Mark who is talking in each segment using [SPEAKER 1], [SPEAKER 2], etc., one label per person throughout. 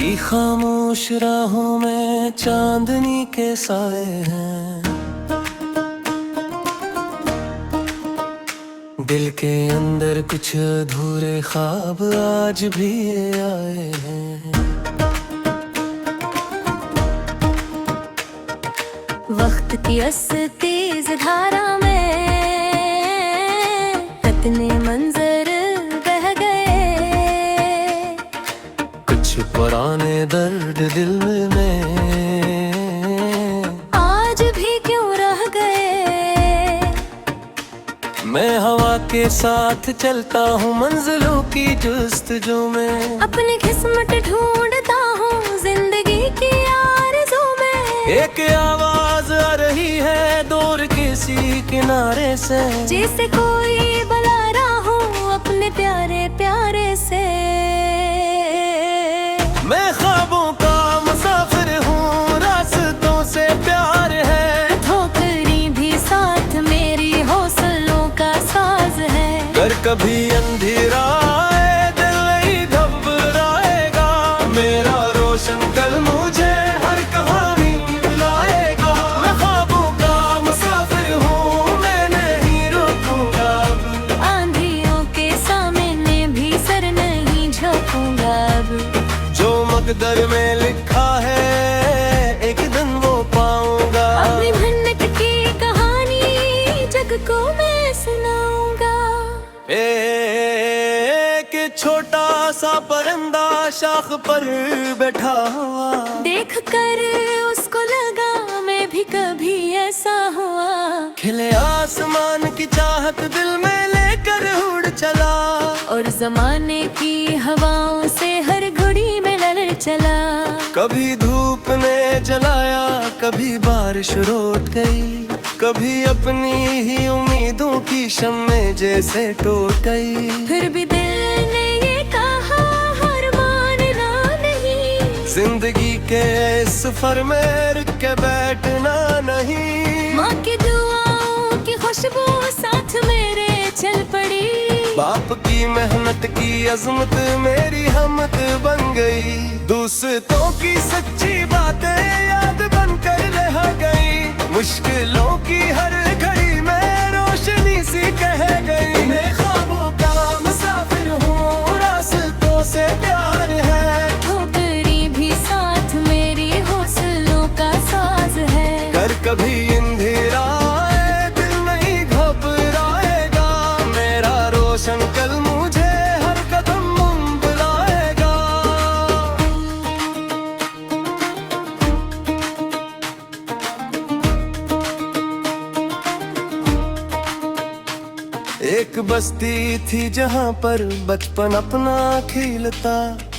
[SPEAKER 1] की खामोश राहों में चांदनी के साए हैं। दिल के अंदर कुछ अधूरे ख्वाब आज भी आए हैं।
[SPEAKER 2] वक्त की इस तेज धारा में कितने मंजर बह गए,
[SPEAKER 1] कुछ पुराने दर्द दिल में
[SPEAKER 2] आज भी क्यों रह गए।
[SPEAKER 1] मैं हवा के साथ चलता हूँ मंजिलों की जुस्तजू में,
[SPEAKER 2] अपनी किस्मत ढूंढता हूँ जिंदगी की आरज़ू में।
[SPEAKER 1] एक आवाज आ रही है दूर किसी किनारे से,
[SPEAKER 2] जैसे कोई बुला रहा हो अपने प्यारे प्यारे से।
[SPEAKER 1] मैं ख्वाबों का मुसाफिर हूँ, रास्तों से प्यार है,
[SPEAKER 2] ठोकरी भी साथ मेरी हौसलों का साज है।
[SPEAKER 1] अगर कभी अंधेरा आए दिल नहीं घबराएगा, मेरा रोशन कल मुझे हर कहानी बुलाएगा। मैं ख्वाबों का मुसाफिर हूँ, मैं नहीं रुकूंगा अब,
[SPEAKER 2] आंधियों के सामने भी सर नहीं झुकूंगा अब।
[SPEAKER 1] जो मकदर में लिखा है एक दिन वो पाऊंगा।
[SPEAKER 2] अपनी मेहनत की कहानी जग को मैं सुनाऊंगा।
[SPEAKER 1] एक छोटा सा परिंदा शाख पर बैठा हुआ,
[SPEAKER 2] देख कर उसको लगा मैं भी कभी ऐसा हुआ।
[SPEAKER 1] खिले आसमान की चाहत दिल में लेकर उड़ चला,
[SPEAKER 2] और जमाने की हवाओं से हर घड़ी में लड़ चला।
[SPEAKER 1] कभी धूप ने जलाया, कभी बारिश रोट गई, कभी अपनी ही उम्मीदों की शम्मे जैसे टूट गई।
[SPEAKER 2] फिर भी दिल ने ये कहा हार मानना नहीं,
[SPEAKER 1] जिंदगी के इस सफर में रुक के बैठना नहीं।
[SPEAKER 2] माँ की दुआओं की खुशबू साथ मेरे चल पड़ी,
[SPEAKER 1] बाप की मेहनत की अजमत मेरी हमत बन गई। दोस्तों की सच्ची बातें याद बनकर रह गई, मुश्किलों की हर घड़ी में रोशनी सी कह गई। मैं ख्वाबों का मुसाफिर हूँ, रास्तों से प्यार है,
[SPEAKER 2] ठोकरी भी साथ मेरी हौसलों का साज है।
[SPEAKER 1] कर कभी अंधेरा आए दिल नहीं घबराएगा, मेरा रोशन कल मुझे हर कदम बुलाएगा। एक बस्ती थी जहाँ पर बचपन अपना खिलता,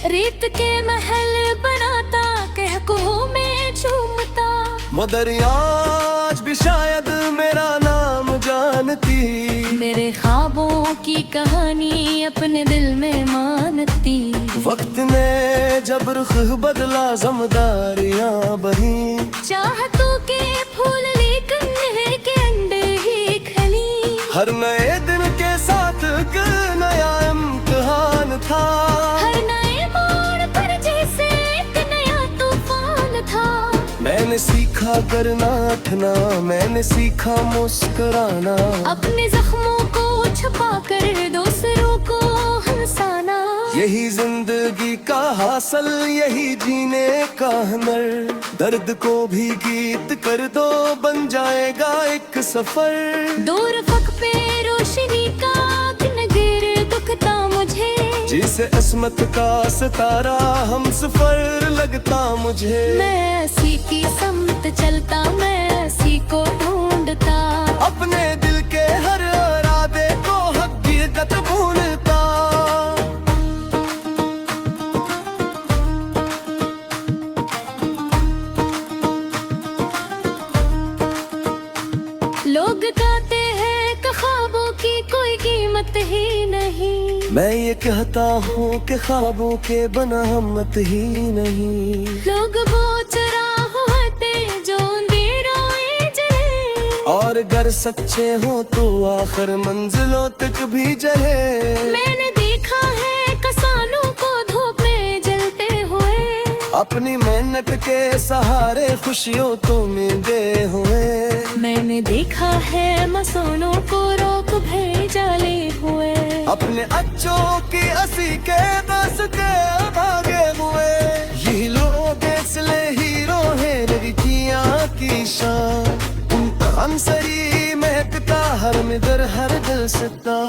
[SPEAKER 2] रेत के महल बनाता कह को मैं झूमता।
[SPEAKER 1] मगर आज भी शायद मेरा नाम जानती,
[SPEAKER 2] मेरे ख्वाबों की कहानी अपने दिल में मानती।
[SPEAKER 1] वक्त ने जब रुख बदला ज़िम्मेदारियां बढ़ी,
[SPEAKER 2] चाहतों के फूल लेकर नहर के अंडे ही खली।
[SPEAKER 1] हर नए दिन के साथ एक नया इम्तिहान था,
[SPEAKER 2] हर नए मोड़ पर जैसे एक नया तूफान था।
[SPEAKER 1] मैंने सीखा करना ठना, मैंने सीखा मुस्कुराना,
[SPEAKER 2] अपने जख्मों को छुपा कर दूसरों को हंसाना।
[SPEAKER 1] यही जिंदगी का हासिल, यही जीने का हुनर। दर्द को भी गीत कर दो, बन जाएगा एक सफर।
[SPEAKER 2] दूर फक पे रोशनी का नगर दुखता मुझे,
[SPEAKER 1] जिसे अस्मत का सितारा हम सफर लगता मुझे।
[SPEAKER 2] मैं ऐसी की समत चलता, मैं ऐसी को ढूंढता,
[SPEAKER 1] अपने दिल के हर इरादे को हकीकत ढूंढता।
[SPEAKER 2] लोग कहते हैं कि ख्वाबों की कोई कीमत ही नहीं।
[SPEAKER 1] मैं ये कहता हूँ कि ख्वाबों के बना हिम्मत ही नहीं।
[SPEAKER 2] लोग वो चराह होते जो अंधेरों जले,
[SPEAKER 1] और अगर सच्चे हो तो आखिर मंजिलों तक भी जले।
[SPEAKER 2] मैंने देखा है किसानों को धूप में जलते हुए,
[SPEAKER 1] अपनी मेहनत के सहारे खुशियों तो मिले हुए।
[SPEAKER 2] मैंने देखा है मसूनों को रोक भेजाले हुए,
[SPEAKER 1] अपने अच्छों की असी के बस के भागे हुए। यही लोग इसलिए हीरो है लड़कियां की शान, उनका अंसरी महकता हर मिदर हर दिल सता।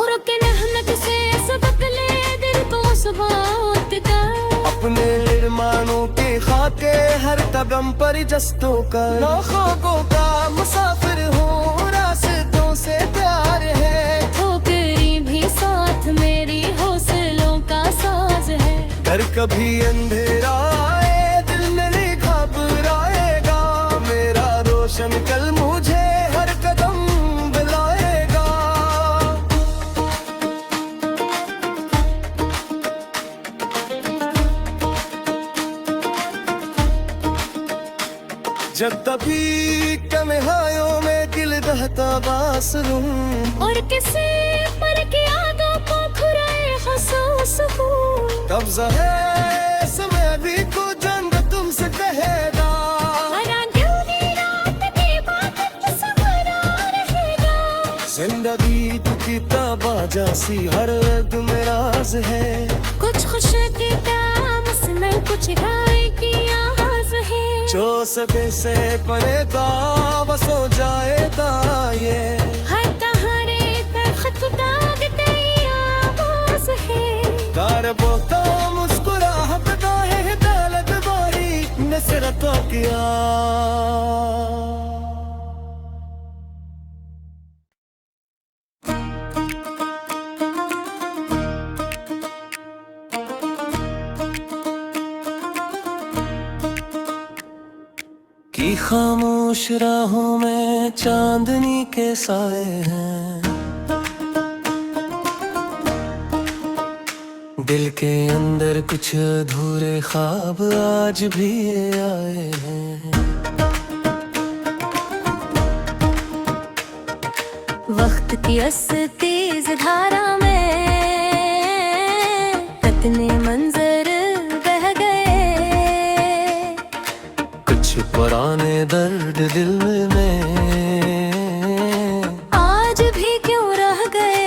[SPEAKER 2] और के मेहनत से सबक ले दिल को सुबात का,
[SPEAKER 1] अपने निर्माणों के खाके हर कदम पर जस्तों का। ख्वाबों का मुसाफिर हूँ, रास्तों से प्यार है।
[SPEAKER 2] ठोकरी भी साथ मेरी हौसलों का साज है।
[SPEAKER 1] घर कभी अंधेरा आए दिल नहीं घबराएगा, मेरा रोशन कल मुझे हर कदम बुलाएगा। जब तभी तन्हाइयों में दिल दहता बासरूं,
[SPEAKER 2] और किसी पर की यादों को खुराए हसूस हूँ,
[SPEAKER 1] तब ज़ाहिर समय भी कुछ जंग तुमसे कहेगा।
[SPEAKER 2] हरा दिल की रात की बात सवरा रहेगा।
[SPEAKER 1] जिंदगी तो किताब जैसी हर वक्त में राज है।
[SPEAKER 2] कुछ खुश की टाम में कुछ गाय की आवाज है।
[SPEAKER 1] जो सके से पड़ेगा बस हो जाएगा ये।
[SPEAKER 2] हर तहारे तख्त दाग तेरी आवाज है।
[SPEAKER 1] कार बोता मुस्कुराहट का है हिदायत बारी नसरतों की की खामोश राहों में चांदनी के साए हैं। दिल के अंदर कुछ अधूरे ख्वाब आज भी आए हैं।
[SPEAKER 2] वक्त की अस तेज धारा में कितने मंजर बह गए।
[SPEAKER 1] कुछ पुराने दर्द दिल में
[SPEAKER 2] आज भी क्यों रह गए।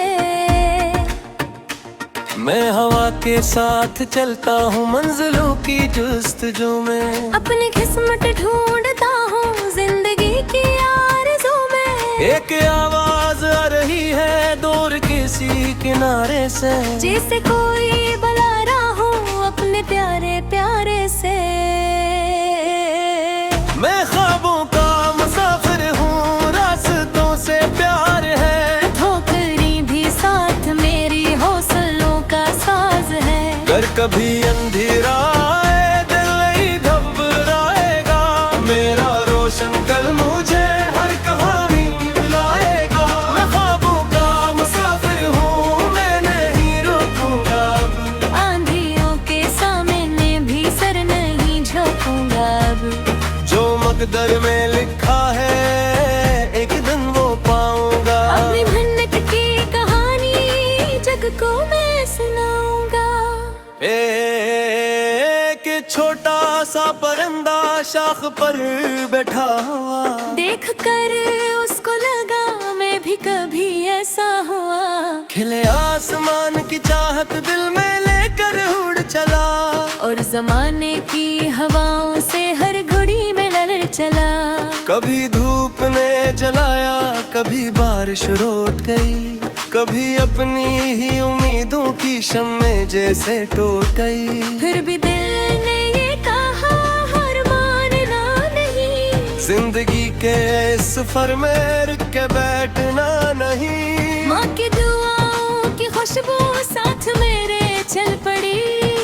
[SPEAKER 1] मैं हवा के साथ चलता हूँ मंजिलों की जुस्तजू में।
[SPEAKER 2] अपनी किस्मत ढूंढता हूँ जिंदगी की आरज़ू में।
[SPEAKER 1] एक आवाज आ रही है दूर किसी किनारे से,
[SPEAKER 2] जैसे कोई बुला रहा हो अपने प्यारे प्यारे से।
[SPEAKER 1] मैं ख्वाबों का मुसाफिर हूँ, रास्तों से प्यार है।
[SPEAKER 2] ठोकरी भी साथ मेरी हौसलों का साज है।
[SPEAKER 1] घर कभी अंधेरा आए दिल नहीं घबराएगा, मेरा रोशन कल मुझे हर कहानी बुलाएगा। मैं ख्वाबों का मुसाफिर हूँ, मैं नहीं रुकूंगा।
[SPEAKER 2] आंधियों के सामने भी सर नहीं झुकूंगा अब।
[SPEAKER 1] जो मकदर में लिखा है एक दिन वो पाऊंगा।
[SPEAKER 2] अपनी मेहनत की कहानी जग को मैं सुनाऊंगा।
[SPEAKER 1] एक छोटा सा परिंदा शाख पर बैठा हुआ,
[SPEAKER 2] देख कर उसको लगा मैं भी कभी ऐसा हुआ।
[SPEAKER 1] खिले आसमान की चाहत दिल में लेकर उड़ चला,
[SPEAKER 2] और जमाने की हवाओं से हर घड़ी में लड़ चला।
[SPEAKER 1] कभी धूप ने जलाया कभी बारिश रोट गई, कभी अपनी ही उम्मीदों की शम्में जैसे टूट गई।
[SPEAKER 2] फिर भी दिल ने ये कहा हार मानना नहीं।
[SPEAKER 1] जिंदगी के इस सफर में रुक के बैठना नहीं।
[SPEAKER 2] माँ की दुआओं की खुशबू साथ मेरे चल पड़ी।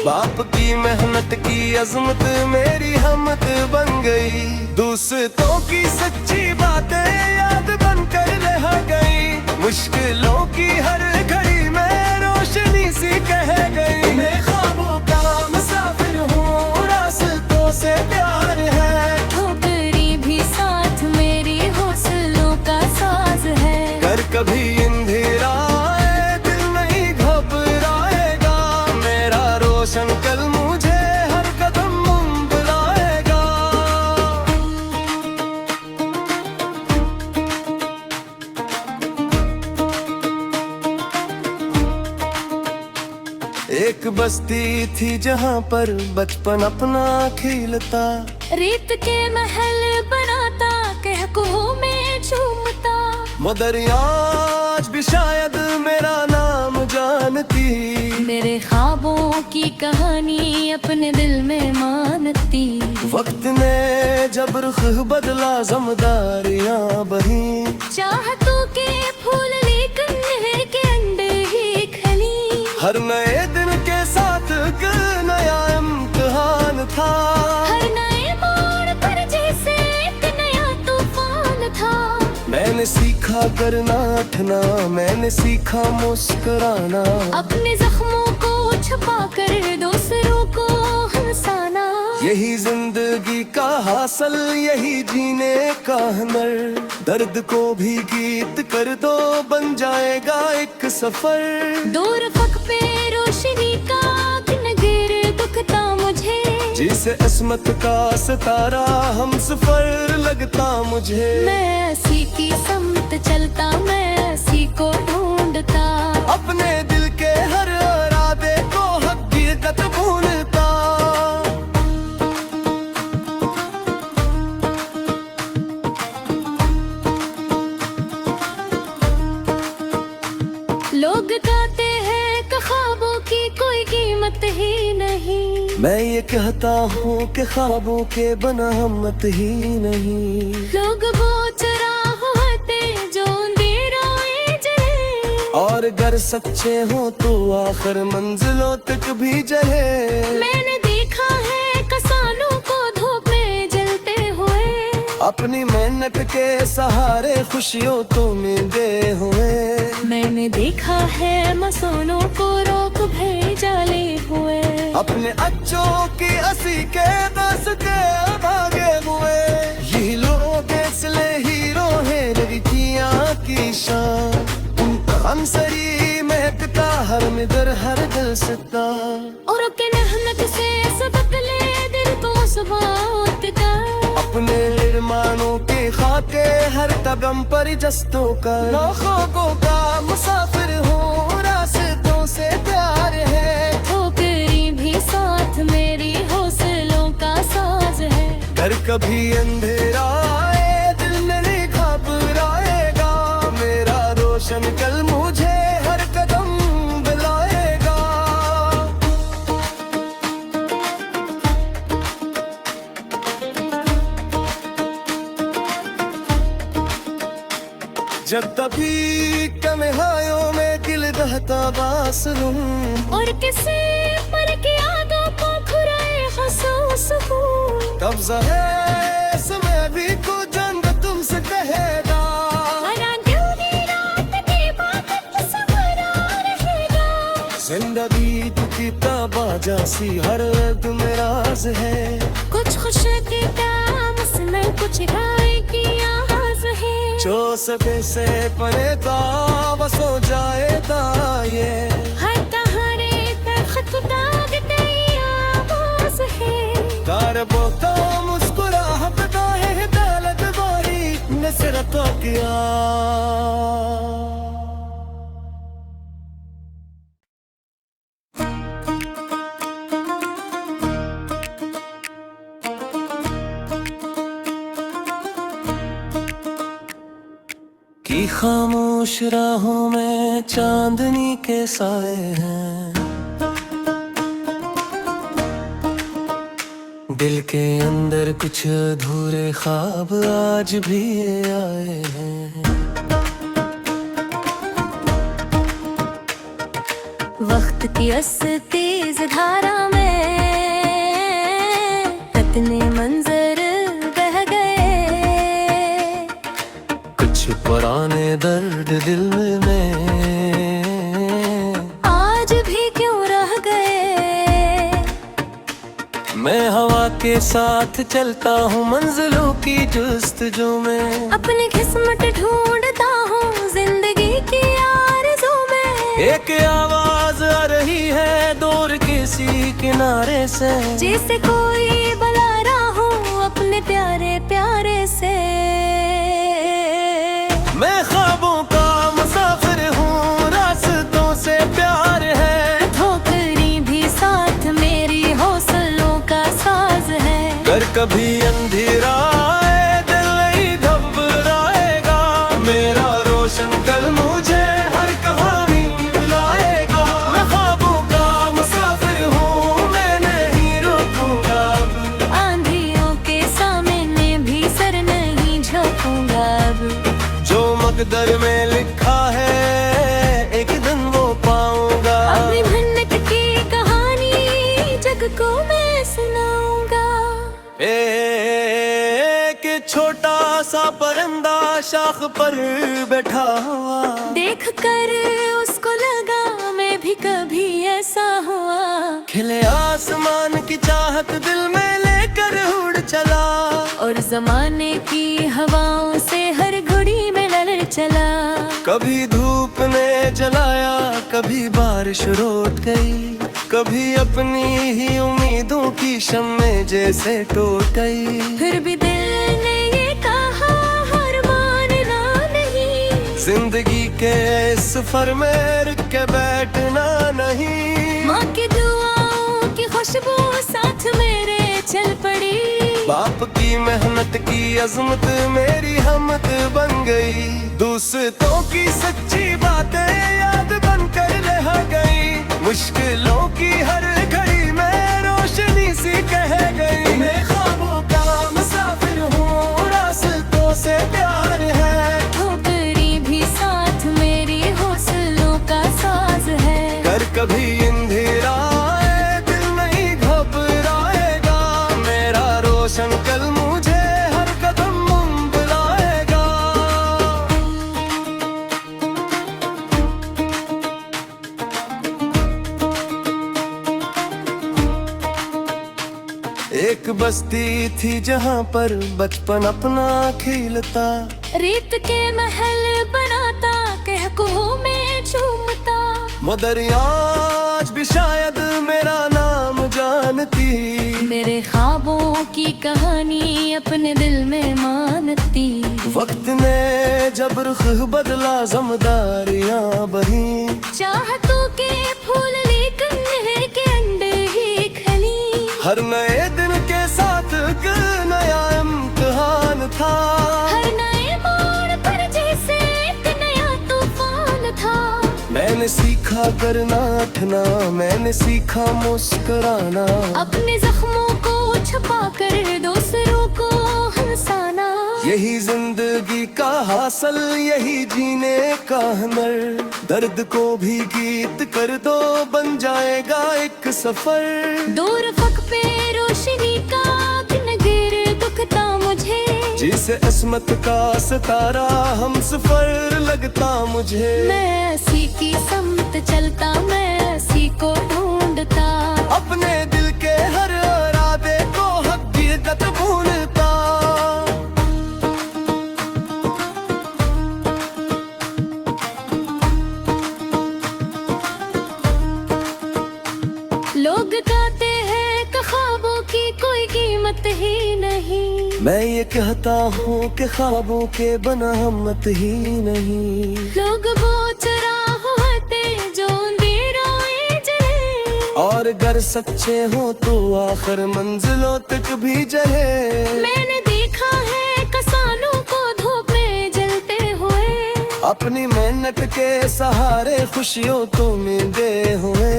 [SPEAKER 1] बाप की मेहनत की अजमत मेरी हमत बन गई। दोस्तों की सच्ची बातें याद बनकर रह गई। मुश्किलों की हर घड़ी में रोशनी सी कह गई। मैं ख्वाबों का मुसाफिर हूँ, रास्तों से प्यार है।
[SPEAKER 2] ठोकरी भी साथ मेरी हौसलों का साज है।
[SPEAKER 1] घर कभी अंधेरा आए दिल नहीं घबराएगा, मेरा रोशन कल मुझे हर कदम एक बस्ती थी जहाँ पर बचपन अपना खिलता,
[SPEAKER 2] रेत के महल बनाता, कहकों में झूमता।
[SPEAKER 1] मगर आज भी शायद मेरा नाम जानती,
[SPEAKER 2] मेरे ख्वाबों की कहानी अपने दिल में मानती।
[SPEAKER 1] वक्त ने जब रुख बदला ज़िम्मेदारियाँ बही,
[SPEAKER 2] चाहतों के फूल लेकर नहर के अंडे ही खली।
[SPEAKER 1] हर नए दिन के साथ एक नया इम्तिहान था,
[SPEAKER 2] हर नए मोड़ पर जैसे एक नया तूफान था।
[SPEAKER 1] मैंने सीखा करना ठना, मैंने सीखा मुस्कुराना,
[SPEAKER 2] अपने जख्मों को छुपा कर दूसरों को हंसाना।
[SPEAKER 1] यही जिंदगी का हासिल, यही जीने का हुनर। दर्द को भी गीत कर दो, बन जाएगा एक सफर।
[SPEAKER 2] दूर फक पे रोशनी का नगर दुखता मुझे,
[SPEAKER 1] जिसे किस्मत का सितारा हम सफर लगता मुझे।
[SPEAKER 2] मैं ऐसी की समत चलता, मैं ऐसी को ढूंढता,
[SPEAKER 1] अपने दिल के हर इरादे को हकीकत भूलता।
[SPEAKER 2] लोग कहते हैं कि ख्वाबों की कोई कीमत ही नहीं।
[SPEAKER 1] मैं ये कहता हूँ कि ख्वाबों के बना हिम्मत ही नहीं।
[SPEAKER 2] लोग वो चराग होते जो अंधेरों में जले,
[SPEAKER 1] और अगर सच्चे हो तो आखिर मंजिलों तक भी जले।
[SPEAKER 2] मैंने देखा है किसानों को धूप में जलते हुए,
[SPEAKER 1] अपनी मेहनत के सहारे खुशियों तो मिलते हुए।
[SPEAKER 2] मैंने देखा है मसूनों को रोक भेजाले हुए,
[SPEAKER 1] अपने अच्छों की असी के दस के भागे हुए। यही लोग इसलिए हीरो है, लड़कियां की शान। उनका हमसरी महकता हर मिदर हर दिल सता,
[SPEAKER 2] और के मेहनत से सबक ले दिल को सुबह का।
[SPEAKER 1] अपने निर्माणों के खाके हर कदम पर जस्तों का। लोगों का मुसाफिर हूँ, रास्तों से प्यार है।
[SPEAKER 2] ठोकरी भी साथ मेरी हौसलों का साज है।
[SPEAKER 1] घर कभी अंधेरा आए, दिल नहीं घबराएगा। मेरा रोशन कल मुझे हर कदम बुलाएगा। जब तभी तन्हाइयों में दिल दहता बासरूं,
[SPEAKER 2] और किसी पर की यादों को खुराए हंसो सुकून।
[SPEAKER 1] तब ज़ाहिर समय भी कुछ जंग तुमसे कहेगा।
[SPEAKER 2] हरा दिल की रात की बात सवरा रहेगा।
[SPEAKER 1] जिंदगी तो किताब जैसी हर वक्त में राज है।
[SPEAKER 2] कुछ खुश की तामस में कुछ गाय की आवाज है।
[SPEAKER 1] जो सके से परे बस हो जाएगा ये।
[SPEAKER 2] हर कहानी तख्त दाग गई आवाज है।
[SPEAKER 1] कार बोता मुस्कुराहट का है दौलत वही नसरतों की की खामोश राहों में चांदनी के साए हैं। दिल के अंदर कुछ अधूरे ख्वाब आज भी आए हैं।
[SPEAKER 2] वक्त की अस तेज धारा में कितने मंजर बह गए।
[SPEAKER 1] कुछ पुराने दर्द दिल में
[SPEAKER 2] आज भी क्यों रह गए।
[SPEAKER 1] मैं हवा के साथ चलता हूँ मंजिलों की जुस्तजू में।
[SPEAKER 2] अपनी किस्मत ढूंढता हूँ जिंदगी की आरज़ू में।
[SPEAKER 1] एक आवाज आ रही है दूर किसी किनारे से,
[SPEAKER 2] जैसे कोई बुला रहा हो अपने प्यारे प्यारे से।
[SPEAKER 1] मैं ख्वाबों का मुसाफिर हूँ, रास्तों से प्यार है।
[SPEAKER 2] ठोकरी
[SPEAKER 1] कभी अंधेरा आए दिल नहीं घबराएगा, मेरा रोशन कल मुझे हर कहानी बुलाएगा। मैं ख्वाबों का मुसाफिर हूँ, मैं नहीं रुकूंगा अब।
[SPEAKER 2] आंधियों के सामने भी सर नहीं झुकूंगा अब।
[SPEAKER 1] जो मकदर में लिखा है एक दिन वो पाऊंगा।
[SPEAKER 2] अपनी मेहनत की कहानी जग को मैं सुनाऊंगा।
[SPEAKER 1] एक छोटा सा परिंदा शाख पर बैठा हुआ,
[SPEAKER 2] देख कर उसको लगा मैं भी कभी ऐसा हुआ।
[SPEAKER 1] खिले आसमान की चाहत दिल में लेकर उड़ चला,
[SPEAKER 2] और जमाने की हवाओं से हर घड़ी में लड़ चला।
[SPEAKER 1] कभी धूप ने जलाया, कभी बारिश रोट गई, कभी अपनी ही उम्मीदों की शम्मे जैसे टूट गई।
[SPEAKER 2] फिर भी दिल ने ये कहा हार मानना नहीं,
[SPEAKER 1] जिंदगी के सफर में रुक के बैठना नहीं।
[SPEAKER 2] माँ की दुआओं की खुशबू साथ मेरे चल पड़ी।
[SPEAKER 1] बाप की मेहनत की अजमत मेरी हमत बन गई। दोस्तों की सच्ची बातें याद बनकर रह गई, मुश्किलों की हर घड़ी में रोशनी सी कह गई। मैं ख्वाबों का मुसाफिर हूँ, रास्तों से प्यार है।
[SPEAKER 2] ठोकरी भी साथ मेरी हौसलों का साज है।
[SPEAKER 1] कर कभी अंधेरा आए दिल नहीं घबराएगा, मेरा रोशन कल मुझे हर कदम बुलाएगा। एक बस्ती थी जहाँ पर बचपन अपना खेलता,
[SPEAKER 2] रेत के महल बनाता कहकों में झूमता।
[SPEAKER 1] मगर आज भी शायद मेरा नाम जानती,
[SPEAKER 2] मेरे ख्वाबों की कहानी अपने दिल में मानती।
[SPEAKER 1] वक्त ने जब रुख बदला ज़िम्मेदारियां बही,
[SPEAKER 2] चाहतों के फूल लेकर नहर के अंदर ही खली।
[SPEAKER 1] हर नए दिन के साथ एक नया इम्तिहान था,
[SPEAKER 2] हर नए मोड़ पर जैसे एक नया तूफान था।
[SPEAKER 1] मैंने सीखा करना ठना, मैंने सीखा मुस्कुराना,
[SPEAKER 2] अपने जख्मों को छुपा कर दूसरों को हंसाना।
[SPEAKER 1] यही जिंदगी का हासिल, यही जीने का हुनर। दर्द को भी गीत कर दो, बन जाएगा एक सफर।
[SPEAKER 2] दूर फक पे रोशनी का नगर दुखता मुझे,
[SPEAKER 1] जिसे अस्मत का सितारा हम सफर लगता मुझे।
[SPEAKER 2] मैं ऐसी की समत चलता, मैं ऐसी को ढूंढता।
[SPEAKER 1] अपने दिल के हर इरादे को हकीकत भूलता।
[SPEAKER 2] लोग कहते हैं कि ख्वाबों की कोई कीमत ही नहीं।
[SPEAKER 1] मैं ये कहता हूँ कि ख्वाबों के बना हिम्मत ही नहीं।
[SPEAKER 2] लोग वो चराह होते जो अंधेरों में जले,
[SPEAKER 1] और अगर सच्चे हो तो आखिर मंजिलों तक भी जले।
[SPEAKER 2] मैंने देखा है किसानों को धूप में जलते हुए,
[SPEAKER 1] अपनी मेहनत के सहारे खुशियों तो मिलते हुए।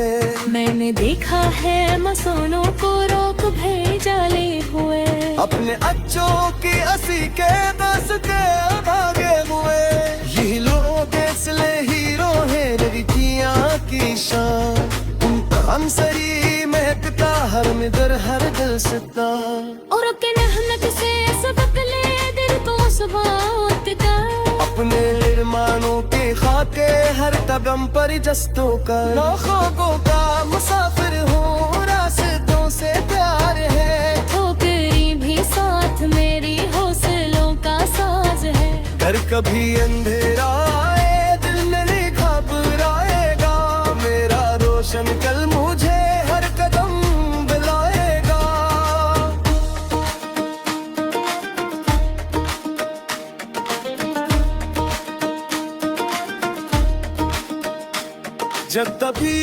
[SPEAKER 2] मैंने देखा है मसूनों को रोक भेजाले हुए,
[SPEAKER 1] अपने अच्छों की असी के बस के भागे हुए। यही लोग इसलिए हीरो है लड़कियां की शान, उनका हमसरी महकता हर मिदर हर दिल सता।
[SPEAKER 2] और के मेहनत से सबक ले दिल को सुबह का।
[SPEAKER 1] अपने निर्माणों के खाके हर कदम पर जस्तों का। ख्वाबों का मुसाफिर हूँ, रास्तों से प्यार है।
[SPEAKER 2] ठोकरी भी साथ मेरी हौसलों का साज है।
[SPEAKER 1] घर कभी अंधेरा आए दिल नहीं घबराएगा, मेरा रोशन कल मुझे हर कदम बुलाएगा। जब तभी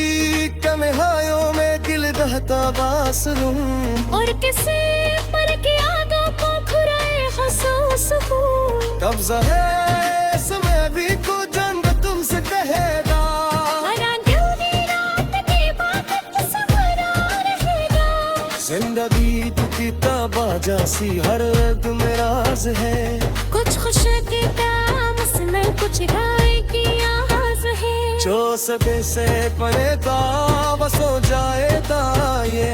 [SPEAKER 1] कन्हाइयों में दिल दहता बासरूं,
[SPEAKER 2] और किसी पर की पास हूँ।
[SPEAKER 1] कब्जा है समय भी को जंग तुमसे कहेगा।
[SPEAKER 2] हरा ड्यूटी रात की बात सवरा रहेगा।
[SPEAKER 1] जिंदगी तू किताब जैसी हर वक्त में राज है।
[SPEAKER 2] कुछ खुश की तामस में कुछ गाय की आवाज है।
[SPEAKER 1] जो सके से परेता बस हो जाएगा ये।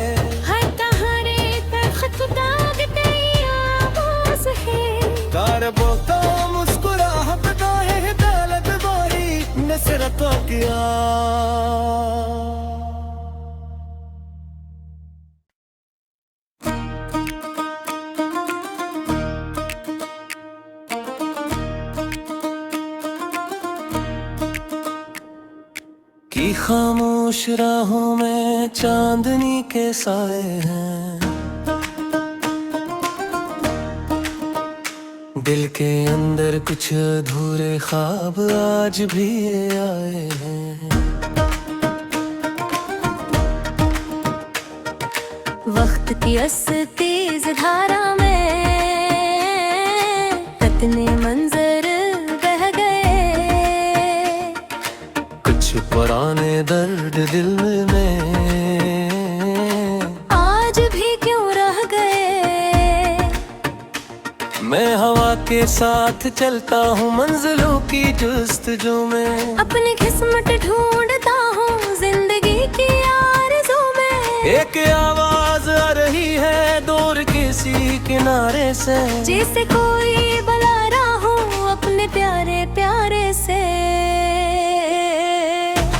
[SPEAKER 2] हर कहारे तख्त दागते आवाज है।
[SPEAKER 1] कार बोलता मुस्कुराहट का है दौलत बारी नसरतों की की खामोश राहों में चांदनी के साए हैं। दिल के अंदर कुछ अधूरे ख्वाब आज भी आए हैं।
[SPEAKER 2] वक्त की अस तेज धारा में कितने मंजर बह गए।
[SPEAKER 1] कुछ पुराने दर्द दिल में
[SPEAKER 2] आज भी क्यों रह गए।
[SPEAKER 1] मैं हवा के साथ चलता हूँ मंजिलों की जुस्तजू में।
[SPEAKER 2] अपनी किस्मत ढूंढता हूँ जिंदगी की आरज़ू में।
[SPEAKER 1] एक आवाज आ रही है दूर किसी किनारे से।
[SPEAKER 2] जैसे कोई बुला रहा हो अपने प्यारे प्यारे से।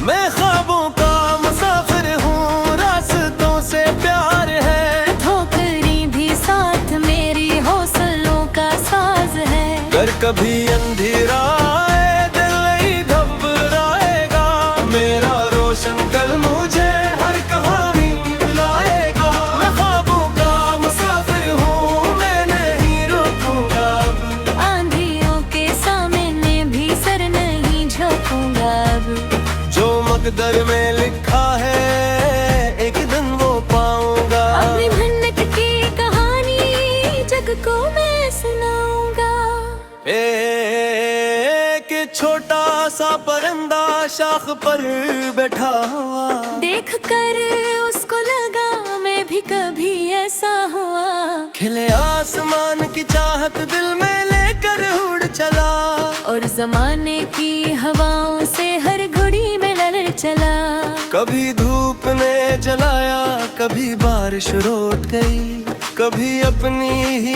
[SPEAKER 1] मैं ख्वाबों का मुसाफिर हूँ रास्तों से प्यार है।
[SPEAKER 2] ठोकरी भी साथ मेरी हौसलों का साज है।
[SPEAKER 1] अगर कभी अंधेरा आए दिल नहीं घबराएगा। मेरा रोशन कल मुझे हर कहानी मिलाएगा। मैं ख्वाबों का मुसाफिर हूँ मैं नहीं रुकूंगा अब।
[SPEAKER 2] आंधियों के सामने भी सर नहीं झुकूंगा अब।
[SPEAKER 1] जो मकदर में लिखा है एक दिन वो पाऊंगा।
[SPEAKER 2] अपनी मेहनत की कहानी जग को मैं सुनाऊंगा।
[SPEAKER 1] एक छोटा सा परिंदा शाख पर बैठा हुआ।
[SPEAKER 2] देख कर उसको लगा मैं भी कभी ऐसा हुआ।
[SPEAKER 1] खिले आसमान की चाहत दिल में लेकर उड़ चला।
[SPEAKER 2] और जमाने की हवाओं से हर घड़ी में लड़ चला।
[SPEAKER 1] कभी धूप ने जलाया कभी बारिश रोट गई। कभी अपनी ही